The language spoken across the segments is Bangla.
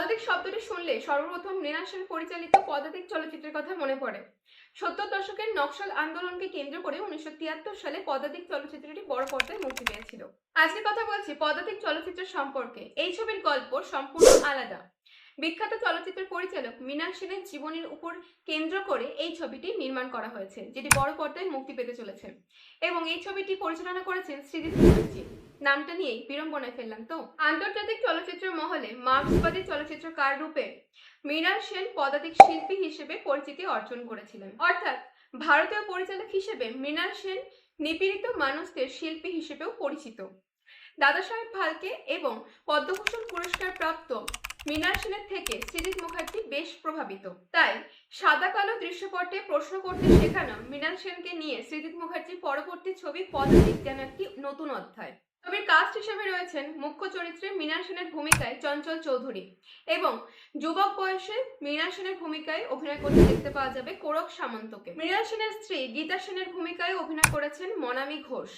পদাতিক শব্দটি শুনলে সর্বপ্রথম মৃণাল সেন পরিচালিত পদাতিক চলচ্চিত্রের কথা মনে পড়ে। 70 দশকের নকশাল আন্দোলনকে কেন্দ্র করে 1973 সালে পদাতিক চলচ্চিত্রটি বড় পর্দায় মুক্তি পেয়েছিল। আজকে কথা বলছি পদাতিক চলচ্চিত্র সম্পর্কে। এই ছবির গল্প সম্পূর্ণ আলাদা। বিখ্যাত চলচ্চিত্র পরিচালক মৃণাল সেনের জীবনের উপর কেন্দ্র করে এই ছবিটি নির্মাণ করা হয়েছে, যেটি বড় পর্দায় মুক্তি পেতে চলেছে। এবং এই ছবিটি পরিচালনা করেছেন সৃজিত মুখার্জি। নামটা নিয়েই বিড়ম্বনায় ফেললাম তো। আন্তর্জাতিক চলচ্চিত্র মহলে মার্ক্সবাদী চলচ্চিত্রকার রূপে মৃণাল সেন পদাতিক শিল্পী হিসেবে পরিচিতি অর্জন করেছিলেন। অর্থাৎ ভারতীয় পরিচালক হিসেবে মৃণাল সেন নিপীড়িত মানুষদের শিল্পী হিসেবেও পরিচিত। দাদাসাহেব ফালকে এবং পদ্মভূষণ পুরস্কার প্রাপ্ত মৃণাল সেনের থেকে সৃজিত মুখার্জি বেশ প্রভাবিত। তাই সাদা কালো দৃশ্যপটে প্রশ্ন করতে শেখানো মৃণাল সেনকে নিয়ে সৃজিত মুখার্জির পরবর্তী ছবি পদাতিক যেন একটি নতুন অধ্যায়। ছবির কাস্ট হিসেবে রয়েছেন মুখ্য চরিত্রে মৃণাল সেনের ভূমিকায় চঞ্চল চৌধুরী এবং যুবক বয়সে মৃণাল সেনের ভূমিকায় অভিনয় করতে দেখতে পাওয়া যাবে কোরক সামন্তকে। মৃণাল সেনের স্ত্রী গীতা সেনের ভূমিকায় অভিনয় করেছেন মনামী ঘোষ।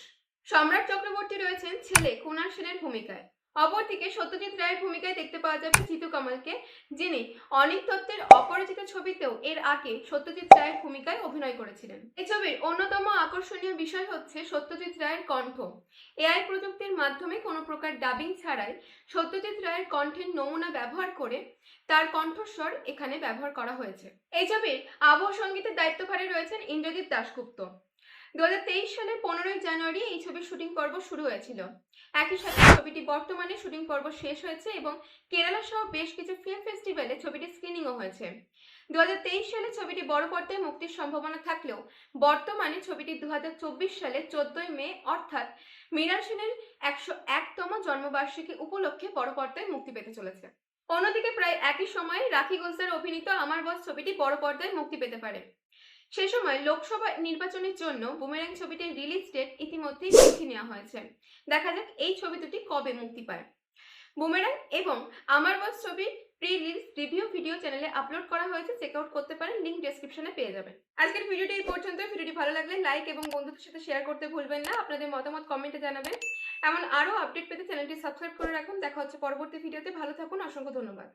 সম্রাট চক্রবর্তী রয়েছেন ছেলে কুনাল সেনের ভূমিকায়। অপরদিকে সত্যজিৎ রায়ের ভূমিকায় দেখতে পাওয়া যাবে জিতু কামালকে, যিনি অনিক দত্তের অপরাজিত ছবিতেও এর আগে সত্যজিৎ রায়ের ভূমিকায় অভিনয় করেছিলেন। এই ছবির অন্যতম আকর্ষণীয় বিষয় হচ্ছে সত্যজিৎ রায়ের কণ্ঠ। এআই প্রযুক্তির মাধ্যমে কোনো প্রকার ডাবিং ছাড়াই সত্যজিৎ রায়ের কণ্ঠের নমুনা ব্যবহার করে তার কণ্ঠস্বর এখানে ব্যবহার করা হয়েছে। এই ছবির আবহ সঙ্গীতের দায়িত্বভারে রয়েছেন ইন্দ্রজিৎ দাশগুপ্ত। 2023 সালের 15 জানুয়ারি এই ছবির শুটিং পর্ব শুরু হয়েছিল। একই সাথে ছবিটি বর্তমানে শুটিং পর্ব শেষ হয়েছে এবং কেরালা সহ বেশ কিছু ফিল্ম ফেস্টিভ্যালে ছবিটির স্ক্রিনিংও হয়েছে। 2023 সালে ছবিটি বড় পর্দায় মুক্তির সম্ভাবনা থাকলেও বর্তমানে ছবিটি 2024 সালে 14 মে অর্থাৎ মৃণাল সেনের 101তম জন্মবার্ষিকী উপলক্ষে বড় পর্দায় মুক্তি পেতে চলেছে। অন্যদিকে প্রায় একই সময়ে রাখি গোলসার অভিনীত আমার বস ছবিটি বড় পর্দায় মুক্তি পেতে পারে। সে সময় লোকসভা নির্বাচনের জন্য বুমেরাং ছবিটির রিলিজ ডেট ইতিমধ্যেই লিখে নেওয়া হয়েছে। দেখা যাক এই ছবি দুটি কবে মুক্তি পায়। বুমেরাং এবং আমার বস ছবির প্রি রিলিজ রিভিউ ভিডিও চ্যানেলে আপলোড করা হয়েছে, চেক আউট করতে পারেন, লিংক ডেসক্রিপশনে পেয়ে যাবেন। আজকের ভিডিওটি এই পর্যন্ত। ভিডিওটি ভালো লাগলে লাইক এবং বন্ধুদের সাথে শেয়ার করতে ভুলবেন না। আপনাদের মতামত কমেন্টে জানাবেন। এমন আরও আপডেট পেতে চ্যানেলটি সাবস্ক্রাইব করে রাখুন। দেখা হচ্ছে পরবর্তী ভিডিওতে। ভালো থাকুন, অসংখ্য ধন্যবাদ।